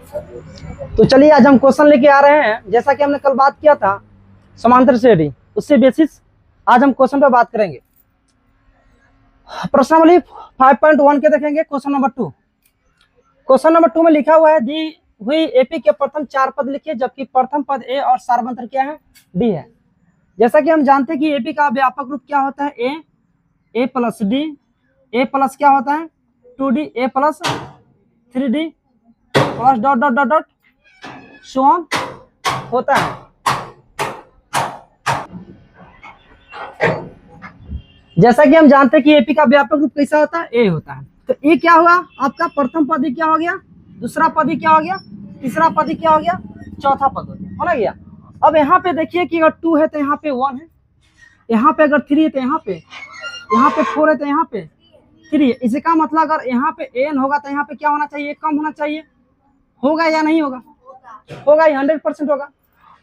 तो चलिए आज हम क्वेश्चन लेके आ रहे हैं। जैसा कि हमने कल बात किया था समांतर श्रेणी, उससे बेसिस आज हम क्वेश्चन पर बात करेंगे। प्रश्नावली 5.1 के देखेंगे। Question number 2। क्वेश्चन नंबर 2 में लिखा हुआ है दी हुई एपी के प्रथम 4 पद लिखिए, जबकि प्रथम पद ए और सार्वंतर क्या है, डी है। जैसा कि हम जानते हैं कि एपी का व्यापक रूप क्या होता है, ए प्लस डी, ए प्लस क्या होता है 2डी, ए प्लस 3डी plus dot dot dot dot so on होता है। जैसा कि हम जानते हैं कि एपी का व्यापक रूप कैसा होता है, ए होता है। तो ये क्या हुआ आपका प्रथम पद ही क्या हो गया, दूसरा पद ही क्या हो गया, तीसरा पद ही क्या हो गया, चौथा पद हो गया, हो ना गया। अब यहाँ पे देखिए कि अगर 2 है तो यहाँ पे 1 है, यहाँ पे अगर 3 है तो यहाँ पे 4 है तो यहाँ पे 3 है। इसी का मतलब अगर यहाँ पे n होगा तो यहाँ पे क्या होना चाहिए, कम होना चाहिए। होगा या नहीं होगा, होगा, 100% होगा।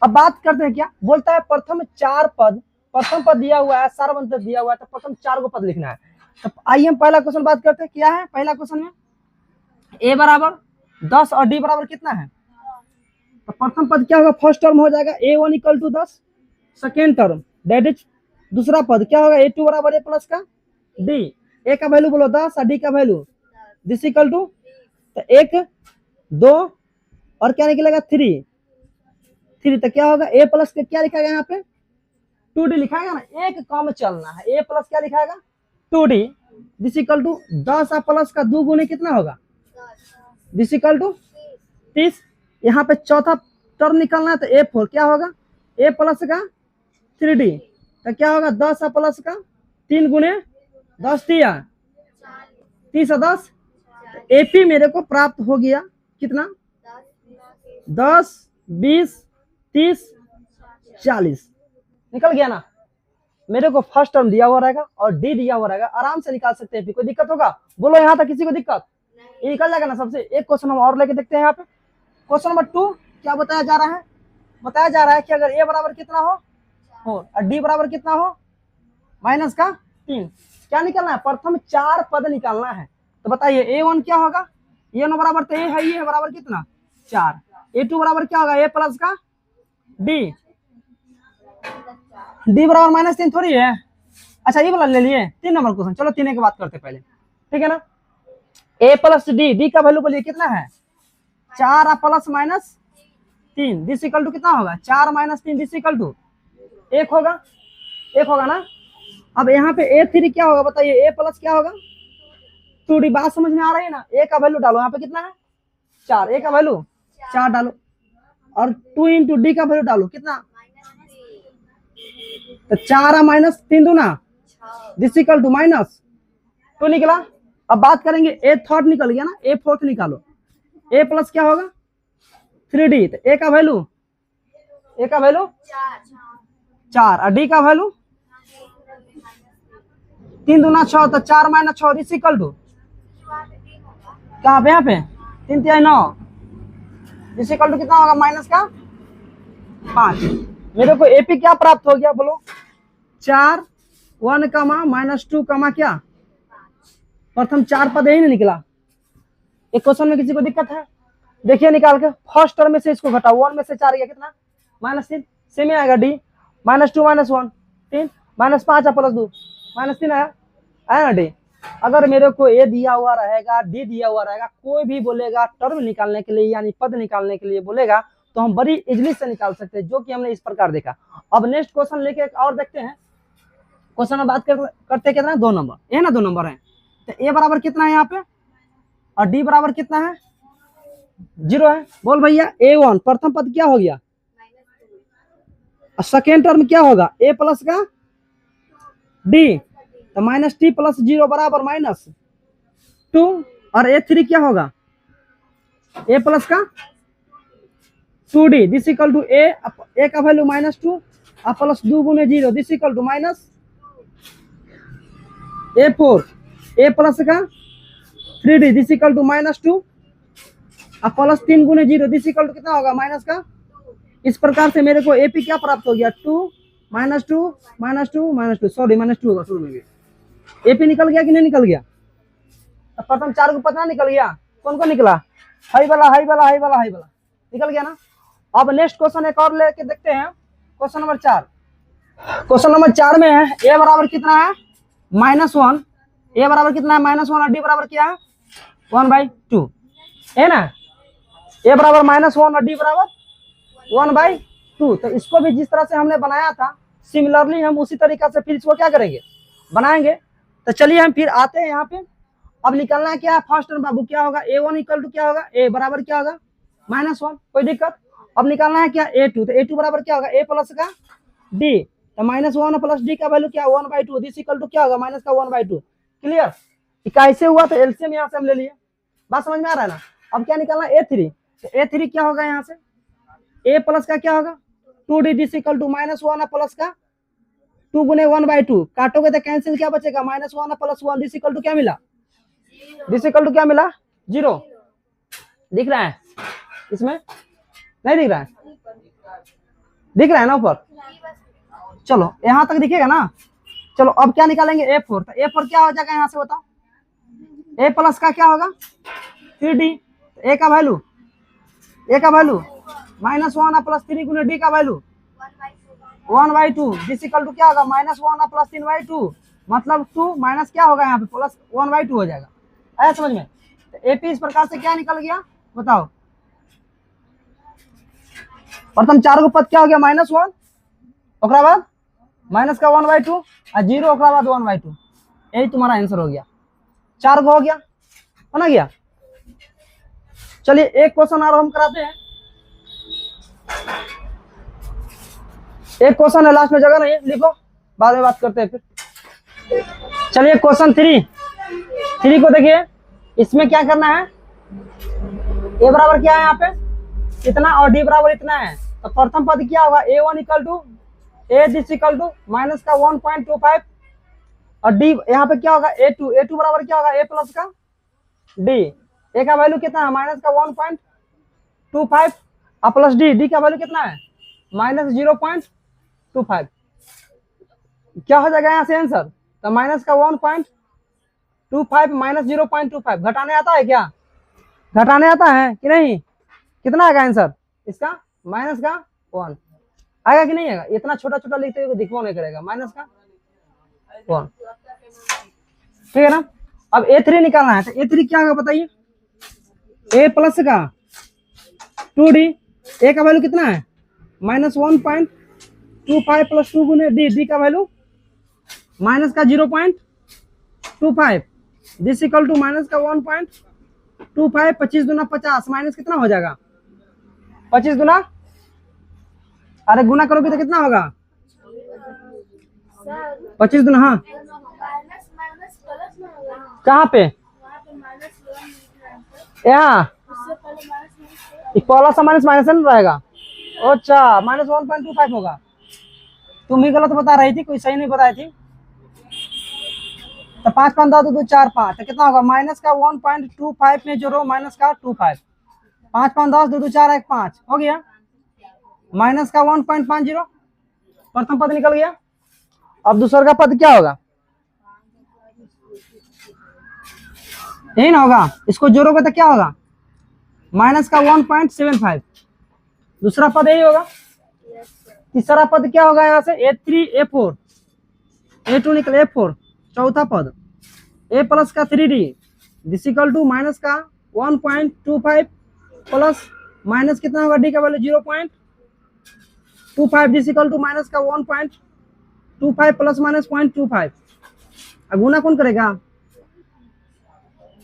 अब बात करते हैं क्या बोलता है, प्रथम 4 पद, प्रथम पद दिया हुआ है, सार्वंतर दिया हुआ है, तो प्रथम 4 को पद लिखना है। तो आइए हम पहला क्वेश्चन बात करते हैं। क्या है पहला क्वेश्चन में, a बराबर 10 और d बराबर कितना है। तो प्रथम पद क्या होगा, फर्स्ट टर्म हो जाएगा a1 equal to 10, second term that is दूसरा पद क्या होगा a2 बराबर a प्लस का d। a का वैल्यू बोलो 10 और d का वैल्यू दिस इक्वल टू, तो 1 2 और क्या निकलेगा 3 तो क्या होगा a प्लस के क्या लिखाएगा यहाँ पे 2d लिखाएगा ना, एक कम चलना है, a प्लस क्या लिखाएगा 2d दिस इक्वल टू 10 और प्लस का 2 गुने कितना होगा दिस इक्वल टू 30। यहाँ पे चौथा टर्म निकलना है तो a4 क्या होगा a प्लस का 3d, तो क्या होगा 10 और प्लस का 3 गुने 10 दिया 30 और 10, एपी मेरे को प्राप्त हो गया कितना 10 20 30 40 निकल गया ना। मेरे को फर्स्ट टर्म दिया हुआ रहेगा और डी दिया हुआ रहेगा, आराम से निकाल सकते हैं। कोई दिक्कत होगा बोलो, यहाँ तक किसी को दिक्कत, ये निकल जाएगा ना सबसे। एक क्वेश्चन हम और लेके देखते हैं। यहाँ पे क्वेश्चन नंबर 2 क्या बताया जा रहा है, बताया जा रहा है कि अगर ए बराबर कितना हो और डी बराबर कितना हो माइनस का 3, क्या निकलना है, प्रथम 4 पद निकालना है। तो बताइए a1 क्या होगा, a1 बराबर तो ए है, ये बराबर कितना 4, a2 बराबर क्या होगा a प्लस का d, d बराबर -3 थोड़ी है। अच्छा ये वाला ले लिए 3 नंबर क्वेश्चन, चलो 3 की बात करते पहले, ठीक है ना। a प्लस डी का वैल्यू बोलिए कितना है 4 प्लस -3 दिस इक्वल टू कितना होगा 4 -3 दिस इक्वल टू 1 होगा, 1 होगा ना। अब यहाँ पे a3 क्या होगा बताइए, a प्लस क्या होगा 2d, बात समझ में आ रही है ना। a का वैल्यू डालो, यहाँ पे कितना है 4, a का वैल्यू 4 डालो और 2 इंटू डी का वैल्यू डालो कितना, तो 4 -3 दूना दिस इक्वल टू -2 निकला। अब बात करेंगे ए थर्ड निकल गया ना, ए फोर्थ निकालो, ए प्लस क्या होगा 3d, तो ए का वैल्यू 4 और डी का वैल्यू 3 दूना 6, तो 4 -6 दिस इक्वल टू कहाँ पे, यहाँ पे 3 3 9 दिस इक्वल टू कितना होगा माइनस का 5। मेरे को एपी क्या प्राप्त हो गया बोलो 4 1 -2 क्या प्रथम 4 पद ही नहीं निकला। एक क्वेश्चन में किसी को दिक्कत है देखिए निकाल के, फर्स्ट टर्म में से इसको घटाओ, 1 में से 4 गया कितना -3, सेम में आएगा डी -2 -1 3 -5 प्लस 2 -3 आया ना डी। अगर मेरे को ए दिया हुआ रहेगा डी दिया हुआ रहेगा, कोई भी बोलेगा टर्म निकालने के लिए यानी पद निकालने के लिए बोलेगा तो हम बड़ी इजली से निकाल सकते हैं, जो कि हमने इस प्रकार देखा। अब नेक्स्ट क्वेश्चन लेके एक और देखते हैं। क्वेश्चन में बात करते कितना 2 नंबर, ये ना 2 नंबर है, तो ए बराबर कितना है यहाँ पे और डी बराबर कितना है 0 है। बोल भैया a1 प्रथम पद क्या हो गया और सेकेंड टर्म क्या होगा a प्लस का d, तो -t प्लस 0 बराबर -2 और a3 क्या होगा a प्लस का 2d this equal to a का वैल्यू -2 और प्लस 2 गुने 0 this equal to -a4 a plus का 3d दिस इक्वल टू -2 और प्लस 3 गुने 0 दिस इक्वल टू कितना होगा माइनस का। इस प्रकार से मेरे को एपी क्या प्राप्त हो गया 2 -2 सॉरी -2 होगा शुरू में भी। एपी निकल गया कि नहीं निकल गया, तो प्रथम 4 को पता निकल गया, कौन कौन निकला हाई वाला हाई वाला हाई वाला हाई वाला निकल गया ना। अब नेक्स्ट क्वेश्चन एक और लेके देखते हैं, क्वेश्चन नंबर 4। क्वेश्चन नंबर 4 में है ए बराबर कितना है -1, ए बराबर कितना है -1 और डी बराबर क्या है 1/2 है ना। ए बराबर -1 और डी बराबर 1/2। तो इसको भी जिस तरह से हमने बनाया था सिमिलरली हम उसी तरीका से फिर इसको क्या करेंगे बनाएंगे। तो चलिए हम फिर आते हैं यहाँ पे। अब निकलना है क्या फर्स्ट टर्म बाबू, क्या होगा a1 इक्वल टू क्या होगा a बराबर क्या होगा -1, कोई दिक्कत। अब निकालना है क्या a2, तो a2 बराबर क्या होगा a प्लस का d, तो -1 प्लस d का वैल्यू क्या 1/2, दिस इक्वल टू क्या होगा माइनस का 1/2। क्लियर, कैसे हुआ तो एलसीएम यहाँ से हम ले लिए, बात समझ में आ रहा है ना। अब क्या निकालना a3, तो a3 क्या होगा यहाँ से a प्लस का क्या होगा 2d, this equal to -1 plus का 2 गुने 1/2, काटोगे तो कैंसिल क्या बचेगा -1 प्लस 1, दिस इक्वल टू क्या मिला, दिस इक्वल टू क्या मिला 0। दिख रहा है इसमें, नहीं दिख रहा है, दिख रहा है ना ऊपर, चलो यहाँ तक दिखेगा ना। चलो अब क्या निकालेंगे a4, तो a4 क्या हो जाएगा यहाँ से बताओ, a प्लस का क्या होगा 3d, a का वैल्यू -1 प्लस 3 गुने d का वैल्यू 1/2, दिस इक्वल टू क्या होगा -1 प्लस 3/2, मतलब 2 माइनस क्या होगा यहाँ पे प्लस 1/2 हो जाएगा। आया समझ में। तो एपी इस प्रकार से क्या निकल गया बताओ, प्रथम 4 को पद क्या हो गया -1, ओकरा बाद माइनस का 1/2 और 0 ओकरा बाद 1/2, यही तुम्हारा आंसर हो गया। 4 को हो गया, हो ना गया। चलिए एक क्वेश्चन और हम कराते हैं, एक क्वेश्चन है लास्ट में, जगह नहीं लिखो बाद में बात करते हैं फिर। चलिए क्वेश्चन 3 को देखिए, इसमें क्या करना है ए बराबर क्या है यहाँ पे इतना और डी बराबर इतना है, तो प्रथम पद क्या होगा a1 equal to a this equal to minus का 1.25 और डी यहाँ पे क्या होगा a2 बराबर क्या होगा a प्लस का d, a का वैल्यू कितना है माइनस का 1.25 और प्लस डी का वैल्यू कितना है -0.25। क्या हो जाएगा यहाँ से आंसर, तो माइनस का 1.25 माइनस 0.25 घटाने आता है क्या, घटाने आता है कि नहीं, कितना आएगा आंसर इसका माइनस का 1 आएगा कि नहीं आएगा, इतना छोटा छोटा लिखते हुए दिखवा नहीं करेगा, माइनस का 1, ठीक है ना। अब a3 निकालना है, तो a3 क्या होगा बताइए a प्लस का 2d, a का वैल्यू कितना है -1.25 प्लस 2 गुने डी का वैल्यू माइनस का 0.25, दिस इक्वल टू माइनस का 1.25, 25 दूना 50 माइनस कितना हो जाएगा 25 दूना, अरे गुना करोगे तो कितना होगा 25 दूना, हाँ कहाँ पे यहाँ पहला माइनस माइनस नहीं रहेगा, अच्छा -1.25 होगा, तुम ही गलत बता रही थी, कोई सही नहीं बताई थी। तो 5 5 10 2 4 5, तो कितना होगा माइनस का 1.25 में जोड़ो माइनस का 25, 5 5 10 2 2 4 1 5 हो गया, माइनस का 1.50 प्रथम पद निकल गया। अब दूसरा का पद क्या होगा यही ना होगा, इसको जोड़ोगे तो क्या होगा माइनस का 1.75, दूसरा पद यही होगा। तीसरा पद क्या होगा यहाँ से a3 a4 a2 निकले a4, चौथा पद a प्लस का 3d this equal to minus का 1.25 प्लस माइनस कितना होगा d का value 0.25 this equal to minus का 1.25 प्लस माइनस 0.25, गुना कौन करेगा,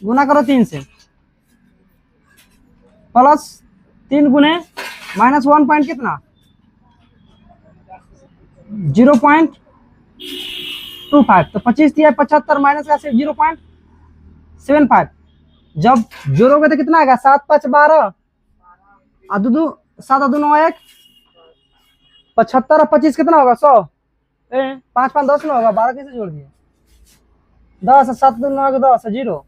गुना करो 3 से, प्लस 3 गुने माइनस 1 पॉइंट कितना 0.25, तो 25 दिया 75 माइनस का 0.75, जब जोड़ोगे तो कितना आएगा 7 5 12 अदू 7 अदू 9 1 75 और 25 कितना होगा 100, 5 5 10 में होगा, 12 कैसे जोड़ दिए 10 7 2 9 10 0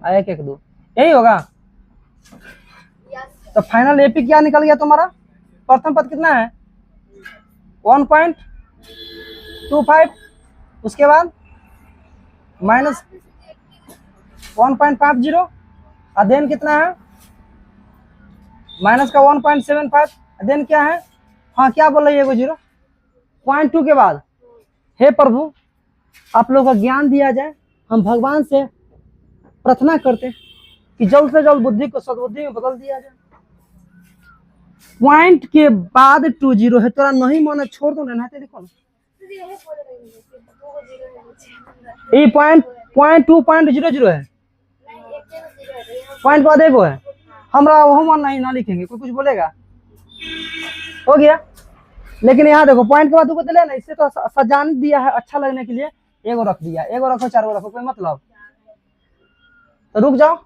1 1 2 यही होगा। तो फाइनल एपी क्या निकल गया तुम्हारा, प्रथम पद कितना है 1.25, उसके बाद माइनस 1.50 और देन कितना है माइनस का 1.75, देन क्या है, हाँ क्या बोल रही है वो 0.2 के बाद। हे प्रभु आप लोग का ज्ञान दिया जाए, हम भगवान से प्रार्थना करते कि जल्द से जल्द बुद्धि को सद्बुद्धि में बदल दिया जाए। पॉइंट के बाद 20 है, तोरा नहीं माने छोड़ दो ना, देखो ना ये पॉइंट 2.00 है, पॉइंट बाद एगो है, हमरा वो मान नहीं ना लिखेंगे, कोई कुछ बोलेगा, हो गया। लेकिन यहाँ देखो पॉइंट के बाद को ना, इससे तो सजान दिया है अच्छा लगने के लिए, एगो रख दिया, एगो रखो 4 गो रखो, कोई मतलब। तो रुक जाओ,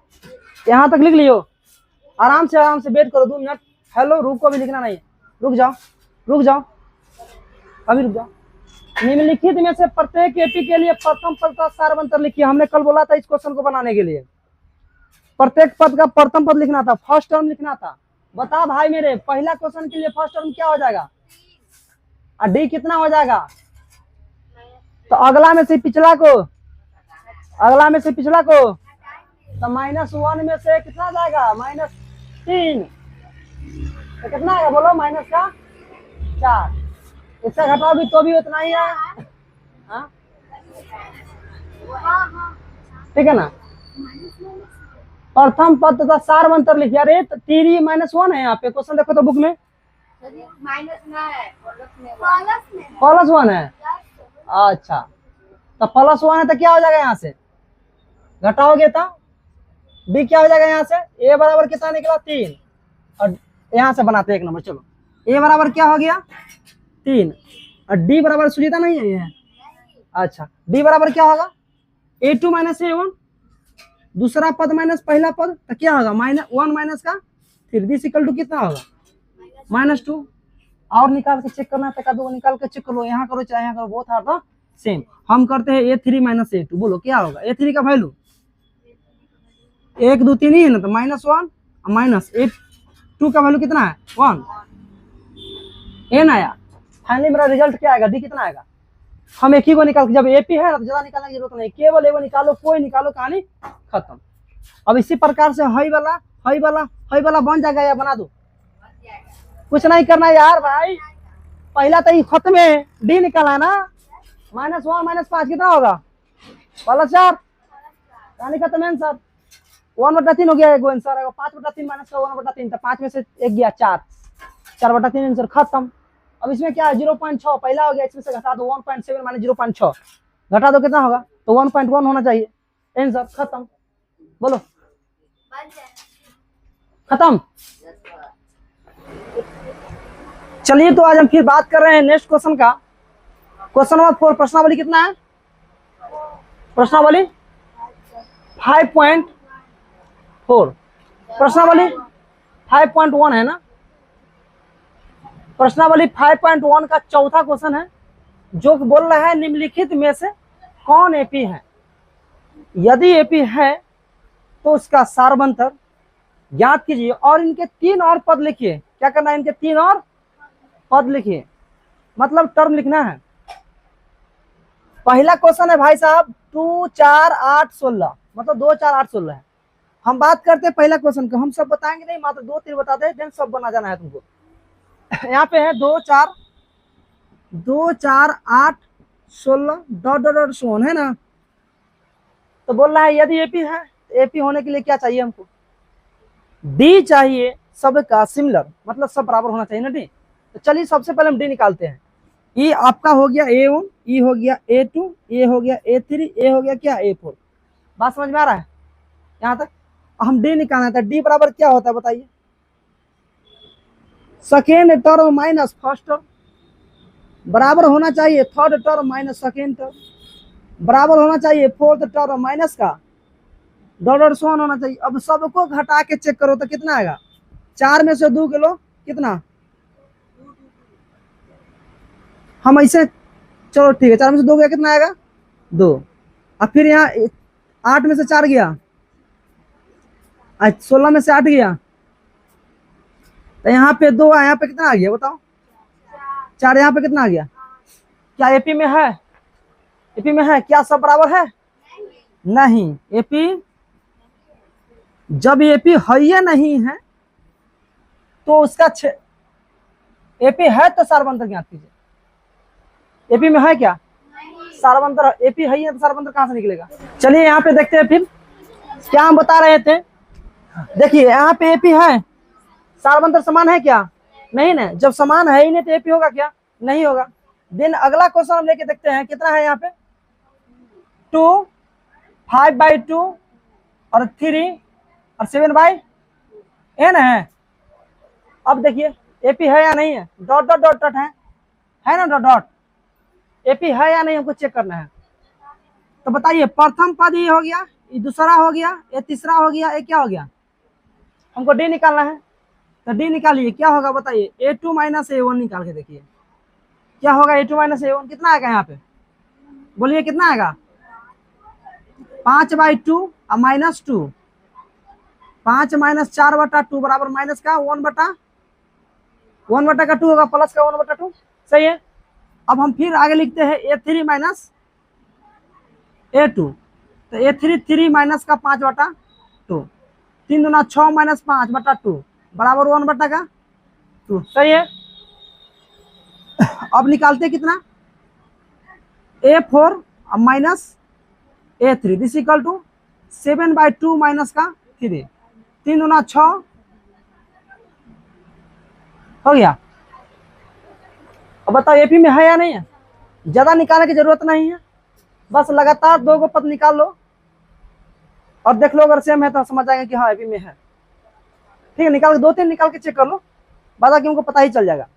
यहाँ तक लिख लियो, आराम से वेट करो 2 मिनट। हेलो रुको, भी लिखना नहीं, रुक जाओ अभी रुक जाओ। निम्नलिखित में से प्रत्येक एपी के लिए प्रथम पद का सारवंतर लिखिए। हमने कल बोला था इस क्वेश्चन को बनाने के लिए प्रत्येक पद का प्रथम पद लिखना था, फर्स्ट टर्म लिखना था। बता भाई मेरे, पहला क्वेश्चन के लिए फर्स्ट टर्म क्या हो जाएगा और डी कितना हो जाएगा। तो अगला में से पिछला को तो -1 में से कितना जाएगा, -3, तो कितना आएगा बोलो, माइनस का 4। इससे घटाओ भी तो भी उतना ही है, ठीक है ना। प्रथम पद तथा सारवंतर लिखिए। अरे 3 -1 है यहाँ पे, क्वेश्चन देखो तो बुक में +1 है। अच्छा तो +1 है तो क्या हो जाएगा, यहाँ से घटाओगे तो बी क्या हो जाएगा, यहाँ से ए बराबर कितना निकला 3, और यहाँ से बनाते 1 नंबर। चलो ए बराबर क्या हो गया 3, और डी बराबर सुनीता नहीं है ये, अच्छा डी बराबर क्या होगा A2 - A1, दूसरा पद माइनस पहला पद, तो क्या होगा -1 माइनस का 3, दिस इक्वल टू कितना होगा -2। और निकाल के चेक करना है, तक दो निकाल के चेक करो, यहाँ करो चाहे यहाँ करो, बोथ आर द सेम। हम करते हैं A3 - A2, बोलो क्या होगा A3 का वैल्यू 1 2 3 ही है ना, तो -1 माइनस A2 का वैल्यू कितना है 1, एन आया। फाइनली मेरा रिजल्ट क्या आएगा, डी कितना आएगा। हम एक ही को निकाल, जब एपी है तो ज्यादा निकालने की जरूरत नहीं, केवल एगो निकालो, कोई निकालो, कहानी खत्म। अब इसी प्रकार से हई वाला बन जाएगा या बना दो, कुछ नहीं करना यार भाई, पहला तो ये खत्म है, डी निकाला है ना, -1 -5 कितना होगा +4, कहानी खत्म है सर। 1/3 हो गया एगो आंसर है, 5/3 माइनस का 1/3, तो 5 में से 1 गया 4/3 आंसर खत्म। अब इसमें क्या है 0.6 पहला हो गया, इसमें से घटा दो 1.7 माइनस 0.6 घटा दो कितना होगा, तो 1.1 होना चाहिए, आंसर खत्म। बोलो खत्म। चलिए तो आज हम फिर बात कर रहे हैं नेक्स्ट क्वेश्चन का। क्वेश्चन नंबर 4, प्रश्नावली कितना है, प्रश्नावली 5.4, प्रश्नावली 5.1 है ना। प्रश्नावली 5.1 का चौथा क्वेश्चन है, जो बोल रहा है निम्नलिखित में से कौन एपी है। यदि एपी है तो उसका सारवंतर ज्ञात कीजिए, और इनके 3 और पद लिखिए। क्या करना है, इनके 3 और पद लिखिए, मतलब टर्म लिखना है। पहला क्वेश्चन है भाई साहब 2 4 8 16, मतलब 2 4 8 16 है। हम बात करते हैं पहला क्वेश्चन को, हम सब बताएंगे नहीं, मात्र 2 3 बताते हैं, देन सब बना जाना है तुमको। यहाँ पे है 2 4 8 16 डॉट डॉट डॉट सोन है ना। तो बोल रहा है यदि एपी है, एपी होने के लिए क्या चाहिए हमको, डी चाहिए, सबका सिमिलर, मतलब सब बराबर होना चाहिए ना डी। तो चलिए सबसे पहले हम डी निकालते हैं। ये आपका हो गया A1, ई हो गया A2, ए हो गया A3, ए हो गया क्या A4। बात समझ में आ रहा है यहाँ तक। हम डी निकालना था, डी बराबर क्या होता है बताइए, second term minus first term, बराबर होना चाहिए third term minus second term, बराबर होना चाहिए फोर्थ टर्म माइनस का डॉलर सोन होना चाहिए। अब सबको घटा के चेक करो तो कितना आएगा, 4 में से 2 किलो कितना, हम ऐसे चलो ठीक है, 4 में से 2 गया कितना आएगा 2, अब फिर यहाँ 8 में से 4 गया, 16 में से 8 गया, तो यहाँ पे 2 यहाँ पे कितना आ गया बताओ, 4 यहाँ पे कितना आ गया। क्या एपी में है, एपी में है क्या, सब बराबर है नहीं। एपी जब एपी है या नहीं है तो उसका एपी है तो सार्वंतर ज्ञात कीजिए। एपी में है क्या सार्वंतर? एपी है ही है तो सार्वंतर कहां से निकलेगा? चलिए यहाँ पे देखते हैं फिर क्या हम बता रहे थे। देखिए यहाँ पे एपी है, सार्वंतर समान है क्या? नहीं ना। जब समान है ही नहीं तो एपी होगा क्या? नहीं होगा। देन अगला क्वेश्चन हम लेके देखते हैं, कितना है यहाँ पे 2, 5/2 और 3 और 7/n है। अब देखिए एपी है या नहीं है, डॉट डॉट डॉट डॉट है ना, डॉट डॉट। एपी है या नहीं हमको चेक करना है। तो बताइए प्रथम पद ये हो गया, ये दूसरा हो गया, ये तीसरा हो गया, ये क्या हो गया? हमको डी निकालना है। तो डी निकालिए, क्या होगा बताइए? A2 - A1 निकाल के देखिए क्या होगा। A2 - A1 कितना आएगा यहाँ पे? बोलिए कितना आएगा? 5/2 और -2, 5 - 4/2 बराबर माइनस का 1/2 होगा, प्लस का 1/2। सही है। अब हम फिर आगे लिखते हैं A3 - A2। तो A3 3 माइनस का 5/2, 3 दूना 6 - 5/2 बराबर 1/2। सही है। अब निकालते कितना? A4 minus A3 this equal to 7/2 minus का 3, 3 दूना 6 हो गया। अब बताओ एपी में है या नहीं है? ज्यादा निकालने की जरूरत नहीं है, बस लगातार 2 को पद निकाल लो और देख लो, अगर सेम है तो समझ जाएंगे कि हाँ एपी में है। ठीक है, निकाल के 2-3 निकाल के चेक कर लो, बाकी हमको पता ही चल जाएगा।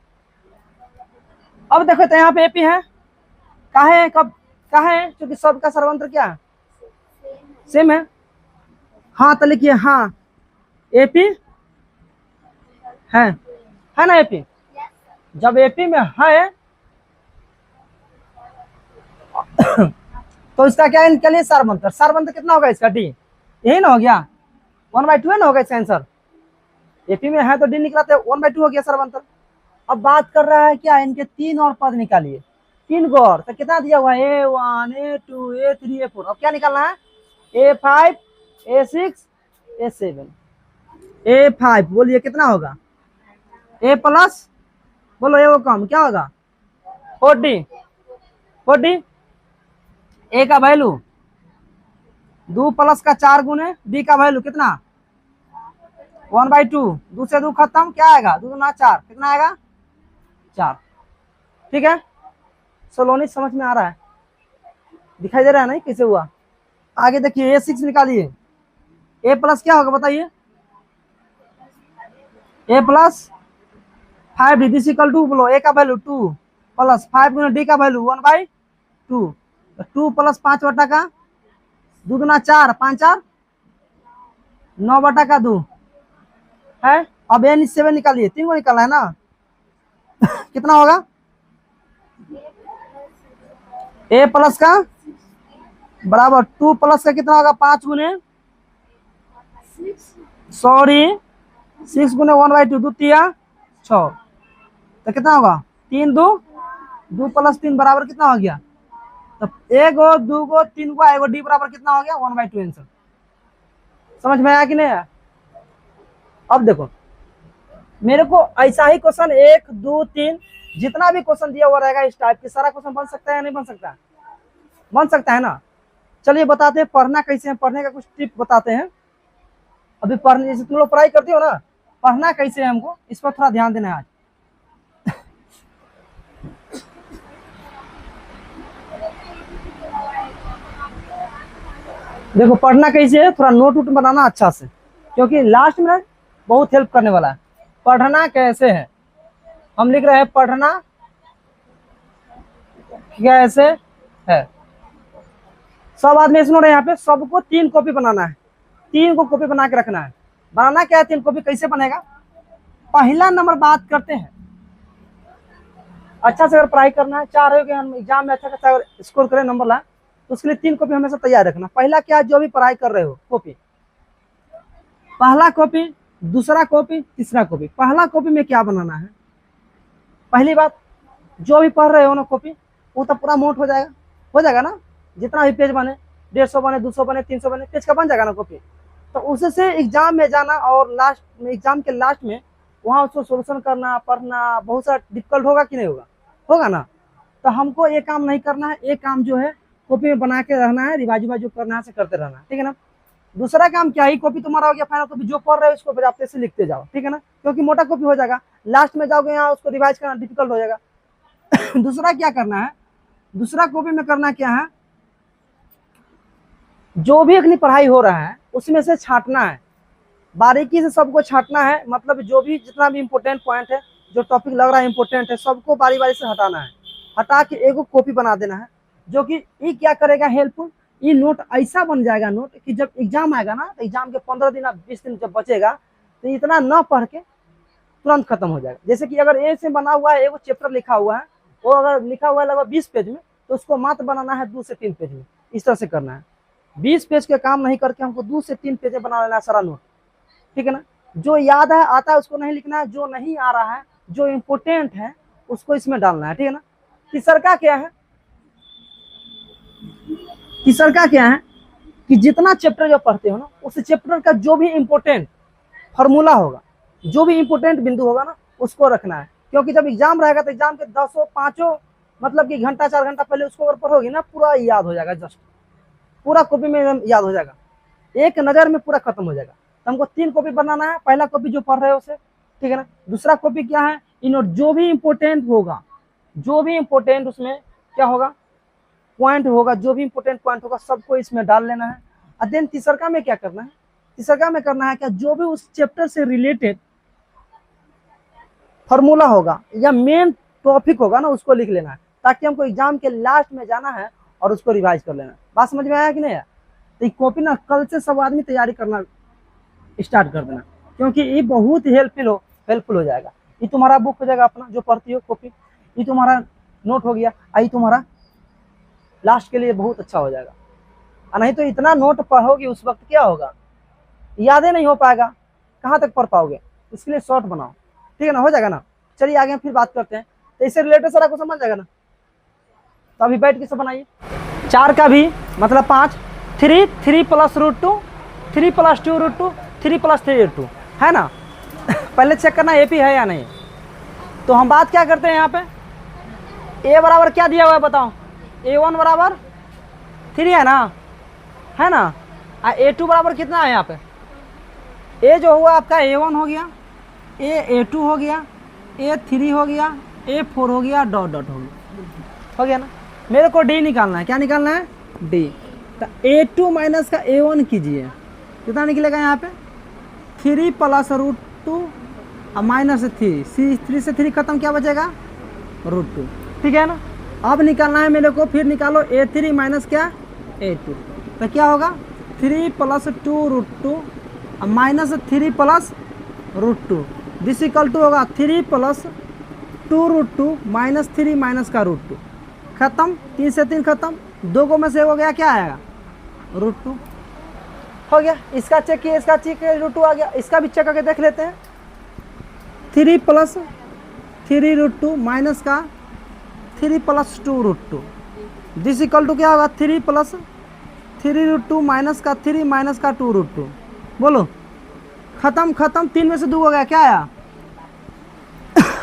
अब देखो तो यहाँ पे एपी है, कहाँ है, कब कहाँ है? क्योंकि सबका सर्वंत्र क्या है? सेम है। हाँ तो लिखिए हाँ एपी है ना एपी। जब एपी में है तो इसका क्या निकलिए सार्वंतर। सार्वंतर कितना होगा इसका? डी। यही ना हो गया, 1/2 है ना होगा इसका आंसर। एपी में है तो डी निकला तो 1/2 हो गया सार्वंतर। अब बात कर रहा है क्या, इनके 3 और पद निकालिए, 3 को और। तो कितना दिया हुआ है? A1 A2 A3 A4। अब क्या निकालना है? A5 A6 A7। A5 बोलिए कितना होगा? A प्लस बोलो, ए वो कम क्या होगा? 40। ए का वैल्यू 2 प्लस का 4 गुने डी का वैल्यू कितना? 1/2। 2 से 2 खत्म, क्या आएगा? 2 दूना 4, कितना आएगा? 4। ठीक है, सोलोनी समझ में आ रहा है? दिखाई दे रहा है नहीं कैसे हुआ? आगे देखिए A6 निकालिए। A प्लस क्या होगा बताइए? A plus 5 this equal to बोलो, ए का वैल्यू 2 प्लस 5 गुना डी का वैल्यू 1/2। 2 प्लस 5 का 2 दूना 4, 5 4 9/2 है। अब N7 निकालिए, 3 को निकालना है ना। कितना होगा? A प्लस का बराबर 2 प्लस का कितना होगा? 5 गुने 6 गुने 1/2, 2 तिया 6। तो कितना होगा? 3 2 प्लस 3 बराबर कितना हो गया? तो 1 गो 2 गो 3 गो एगो डी बराबर कितना हो गया? 1/2 आंसर। समझ में आया कि नहीं आया? अब देखो मेरे को ऐसा ही क्वेश्चन 1 2 3 जितना भी क्वेश्चन दिया हुआ रहेगा इस टाइप के सारा क्वेश्चन बन सकता है या नहीं बन सकता? बन सकता है ना। चलिए बताते हैं पढ़ना कैसे है, पढ़ने का कुछ टिप बताते हैं। अभी पढ़ने जैसे तुम लोग पढ़ाई करते हो ना, पढ़ना कैसे है हमको इस पर थोड़ा ध्यान देना है आज। देखो पढ़ना कैसे है, थोड़ा नोट वोट बनाना अच्छा से, क्योंकि लास्ट में बहुत हेल्प करने वाला है। पढ़ना कैसे है, हम लिख रहे हैं पढ़ना कैसे है। सब आदमी सुनो रहे यहाँ पे, सबको 3 कॉपी बनाना है, 3 को कॉपी बना के रखना है। बनाना क्या है 3 कॉपी, कैसे बनेगा? पहला नंबर बात करते हैं, अच्छा से अगर पढ़ाई करना है, चाह रहे हो कि हम एग्जाम में अच्छा खासा स्कोर करें, नंबर लाए, तो उसके लिए 3 कॉपी हमेशा तैयार रखना। पहला क्या, जो भी पढ़ाई कर रहे हो कॉपी, पहला कॉपी, दूसरा कॉपी, तीसरा कॉपी। पहला कॉपी में क्या बनाना है? पहली बात, जो भी पढ़ रहे हो ना कॉपी, वो तो पूरा मोट हो जाएगा ना। जितना भी पेज बने, 150 बने, 200 बने, 300 बने, पेज का बन जाएगा ना कॉपी। तो उससे एग्जाम में जाना और लास्ट में, एग्जाम के लास्ट में वहाँ उसको सोल्यूशन करना, पढ़ना बहुत सारा डिफिकल्ट होगा कि नहीं होगा, होगा ना। तो हमको ये काम नहीं करना है, एक काम जो है कॉपी में बना के रहना है, रिवाइज जो करना है से करते रहना है, ठीक है ना। दूसरा काम क्या है, कॉपी तुम्हारा हो गया फाइनल कॉपी, जो पढ़ रहे हो उसको फिर आप ऐसे लिखते जाओ, ठीक है ना, क्योंकि मोटा कॉपी हो जाएगा, लास्ट में जाओगे यहाँ उसको रिवाइज करना डिफिकल्ट हो जाएगा। दूसरा क्या करना है, दूसरा कॉपी में करना क्या है, जो भी अपनी पढ़ाई हो रहा है उसमें से छांटना है, बारीकी से सबको छांटना है, मतलब जो भी जितना भी इम्पोर्टेंट पॉइंट है, जो टॉपिक लग रहा है इम्पोर्टेंट है, सबको बारी बारी से हटाना है, हटा के एक कॉपी बना देना है, जो कि ये क्या करेगा हेल्पफुल, ये नोट ऐसा बन जाएगा नोट कि जब एग्जाम आएगा ना, तो एग्जाम के 15 दिन या 20 दिन जब बचेगा तो इतना न पढ़ के तुरंत खत्म हो जाएगा। जैसे कि अगर ए से बना हुआ है, एगो चैप्टर लिखा हुआ है, वो अगर लिखा हुआ है लगभग 20 पेज में, तो उसको मात्र बनाना है 2 से 3 पेज में, इस तरह से करना है। 20 पेज के काम नहीं करके हमको 2 से 3 पेज में बना लेना है सारा नोट, ठीक है ना। जो याद है आता है उसको नहीं लिखना है, जो नहीं आ रहा है, जो इम्पोर्टेंट है उसको इसमें डालना है, ठीक है ना। तीसरा का क्या है, तीसरा का क्या है कि जितना चैप्टर जो पढ़ते हो ना, उस चैप्टर का जो भी इम्पोर्टेंट फॉर्मूला होगा, जो भी इम्पोर्टेंट बिंदु होगा ना, उसको रखना है, क्योंकि जब एग्जाम रहेगा तो एग्जाम के 10 5 मतलब कि घंटा 4 घंटा पहले उसको अगर पढ़ोगे ना, पूरा याद हो जाएगा, जस्ट पूरा कॉपी में याद हो जाएगा, एक नज़र में पूरा खत्म हो जाएगा। तो हमको 3 कॉपी बनाना है, पहला कॉपी जो पढ़ रहे हो उसे, ठीक है ना। दूसरा कॉपी क्या है, इन जो भी इम्पोर्टेंट होगा, जो भी इम्पोर्टेंट उसमें क्या होगा पॉइंट होगा, जो भी इम्पोर्टेंट पॉइंट होगा सबको इसमें डाल लेना है। और देन तीसरा में क्या करना है, तीसरा में करना है क्या, जो भी उस चैप्टर से रिलेटेड फॉर्मूला होगा या मेन टॉपिक होगा ना, उसको लिख लेना है, ताकि हमको एग्जाम के लास्ट में जाना है और उसको रिवाइज कर लेना है। बात समझ में आया कि नहीं है। तो ये कॉपी ना कल से सब आदमी तैयारी करना स्टार्ट कर देना, क्योंकि ये बहुत हेल्पफुल हो जाएगा। ये तुम्हारा बुक हो जाएगा अपना जो पढ़ती हो कॉपी, ये तुम्हारा नोट हो गया, आई तुम्हारा लास्ट के लिए बहुत अच्छा हो जाएगा। और नहीं तो इतना नोट पढ़ोगे उस वक्त क्या होगा, यादें नहीं हो पाएगा, कहाँ तक पढ़ पाओगे। इसके लिए शॉर्ट बनाओ, ठीक है ना, हो जाएगा ना। चलिए आगे फिर बात करते हैं, तो इससे रिलेटेड सारा कुछ समझ जाएगा ना। तो अभी बैठ के सब बनाइए, 4 का भी मतलब 5, 3 3 + √2, 3 + 2 √2, 3 + 3 √2 है ना। पहले चेक करना एपी है या नहीं। तो हम बात क्या करते हैं यहाँ पे, ए बराबर क्या दिया हुआ है बताओ, A1 बराबर 3 है ना, A2 बराबर कितना है यहाँ पे, ए जो हुआ आपका A1 हो गया, A2 हो गया, A3 हो गया, A4 हो गया, डॉट डॉट हो गया ना। मेरे को डी निकालना है, क्या निकालना है, डी। तो A2 माइनस का A1 कीजिए, कितना निकलेगा यहाँ पे, 3 + √2 और -3, 3 से 3 खत्म, क्या बचेगा √2, ठीक है ना। अब निकालना है मेरे को, फिर निकालो A3 माइनस क्या A2, तो क्या होगा 3 + 2 √2 और -3 + √2, दिस इक्वल टू होगा 3 + 2 √2 -3 माइनस का √2, खत्म, 3 से 3 खत्म, 2 को में से हो गया, क्या आएगा √2 हो गया। इसका चेक किया, इसका चेक किया, √2 आ गया, इसका भी चेक करके देख लेते हैं। 3 + 3 √2 माइनस का 3 + 2 √2, दिस इक्वल टू क्या होगा 3 + 3 √2 माइनस का 3 माइनस का 2 √2, बोलो खत्म खत्म, 3 में से 2 हो गया, क्या आया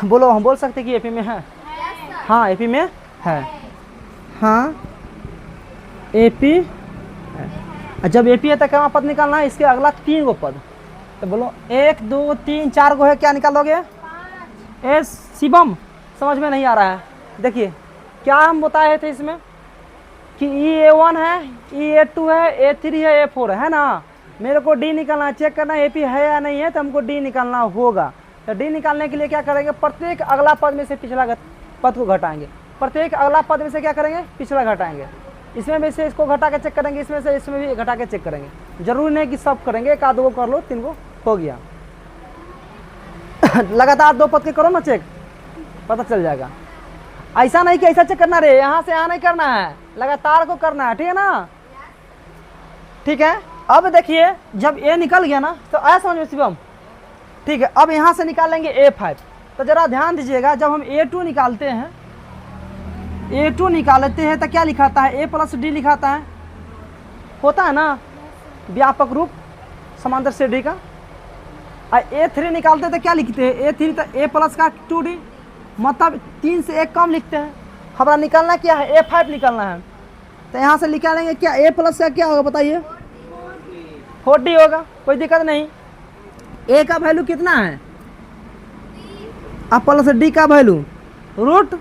बोलो, हम बोल सकते कि एपी में है, हाँ एपी में है, हाँ एपी है। जब एपी है तो क्या पद निकालना है, इसके अगला 3 गो पद, तो बोलो 1 2 3 4 गो है, क्या निकालोगे, ए शिवम समझ में नहीं आ रहा है। देखिए क्या हम बताए थे इसमें कि A1 है, A2 है, A3 है, A4 है ना। मेरे को डी निकालना है, चेक करना है एपी है या नहीं है, तो हमको डी निकालना होगा। तो डी निकालने के लिए क्या करेंगे, प्रत्येक अगला पद में से पिछला पद को घटाएंगे, प्रत्येक अगला पद में से क्या करेंगे, पिछला घटाएंगे, इसमें भी से इसको घटा के चेक करेंगे, इसमें से इसमें भी घटा के चेक करेंगे। जरूरी नहीं कि सब करेंगे, 1 2 कर लो, 3 गो हो गया। लगातार 2 पद के करो ना चेक, पता चल जाएगा। ऐसा नहीं कि ऐसा चेक करना रे, यहाँ से यहाँ नहीं करना है, लगातार को करना है, ठीक है ना, ठीक है। अब देखिए जब ए निकल गया ना, तो आया समझ में शिवम, ठीक है। अब यहाँ से निकाल लेंगे A5, तो जरा ध्यान दीजिएगा, जब हम A2 निकालते हैं, A2 निकालते हैं तो क्या लिखाता है, A + D लिखाता है, होता है ना व्यापक रूप समांतर से डी का, A3 निकालते तो क्या लिखते हैं, A3 तो A प्लस का 2D, मतलब 3 से 1 कम लिखते हैं। हमारा निकालना क्या है, A5 निकालना है। तो यहाँ से निकालेंगे क्या, A प्लस का क्या होगा बताइए, 40 होगा, कोई दिक्कत नहीं। A का वैल्यू कितना है, अब प्लस D का वैल्यू रूट,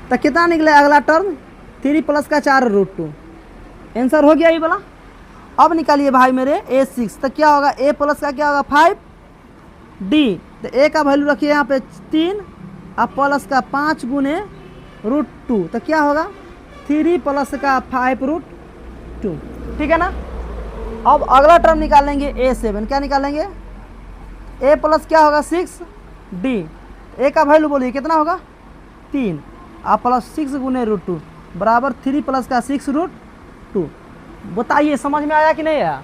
तो कितना निकले अगला टर्म, 3 प्लस का 4 √2। आंसर हो गया ये वाला। अब निकालिए भाई मेरे A6, तो क्या होगा, A प्लस का क्या होगा 5D, तो A का वैल्यू रखिए यहाँ पे 3, अब प्लस का 5 गुने √2, तो क्या होगा 3 प्लस का 5 √2, ठीक है ना। अब अगला टर्म निकालेंगे A7, क्या निकालेंगे, A प्लस क्या होगा 6D, A का वैल्यू बोलिए कितना होगा 3, अब प्लस 6 गुने √2 बराबर 3 प्लस का 6 √2। बताइए समझ में आया कि नहीं आया।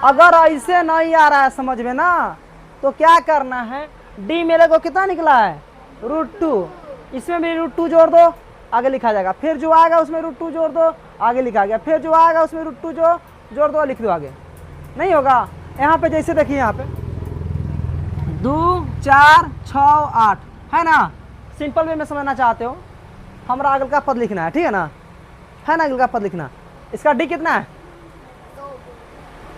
अगर ऐसे नहीं आ रहा है समझ में ना, तो क्या करना है, D मेरे को कितना निकला है √2, इसमें भी √2 जोड़ दो, आगे लिखा जाएगा, फिर जो आएगा उसमें √2 जोड़ दो, आगे लिखा गया, फिर जो आएगा उसमें √2 जोड़ दो, लिख दो आगे, नहीं होगा। यहाँ पे जैसे देखिए, यहाँ पे 2 4 6 8 है ना, सिंपल वे में समझना चाहते हो, हमारा अगल का पद लिखना है, ठीक है ना अगल का पद लिखना। इसका D कितना है,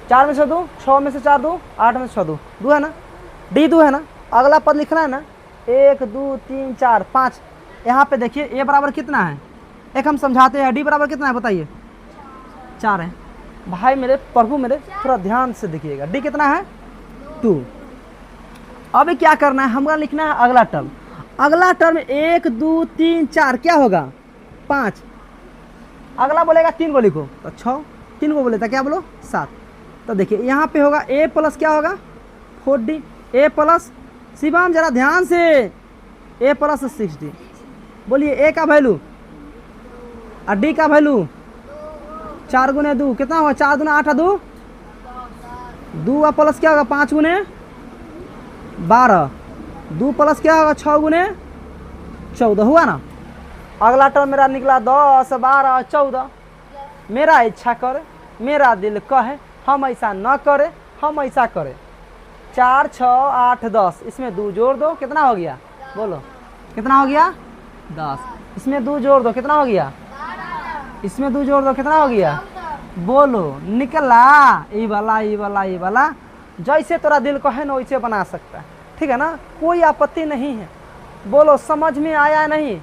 4 में से 2, 6 में से 4 2, 8 में से 6 2 है ना, D 2 है ना। अगला पद लिखना है ना, 1 2 3 4 5। यहाँ पे देखिए A बराबर कितना है, एक हम समझाते हैं, D बराबर कितना है बताइए, 4 है। भाई मेरे प्रभु मेरे थोड़ा ध्यान से देखिएगा, D कितना है 2। अब क्या करना है, हमारा लिखना है अगला टर्म। अगला टर्म 1 2 3 4 क्या होगा 5, अगला बोलेगा 3 को लिखो तो 6, 3 को बोले तो क्या बोलो 7। तो देखिए यहाँ पे होगा A प्लस क्या होगा 4D, A प्लस शिवम जरा ध्यान से, A प्लस 6D, बोलिए A का वैल्यू और D का वैल्यू 4 गुने 2 कितना होगा, 4 गुना 8 2, 2 प्लस क्या होगा 5 गुने 12, 2 प्लस क्या होगा 6 गुने 14, हुआ ना। अगला टर्म मेरा निकला 10 12 14। मेरा इच्छा करे, मेरा दिल कहे, हम ऐसा न करे, हम ऐसा करें। 4 6 8 10, इसमें 2 जोड़ दो, कितना हो गया बोलो, कितना हो गया 10, इसमें 2 जोड़ दो, कितना हो गया, इसमें 2 जोड़ दो, कितना हो गया बोलो, निकला ये वाला ये वाला ये वाला। जैसे तोरा दिल कहे ना वैसे बना सकता है, ठीक है ना, कोई आपत्ति नहीं है। बोलो समझ में आया नहीं।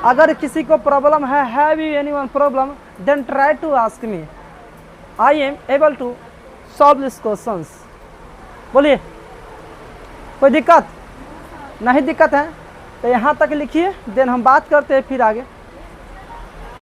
अगर किसी को प्रॉब्लम है, have you anyone problem, then try to ask me, I am able to solve this questions. बोलिए कोई दिक्कत नहीं, दिक्कत है तो यहाँ तक लिखिए, देन हम बात करते हैं फिर आगे।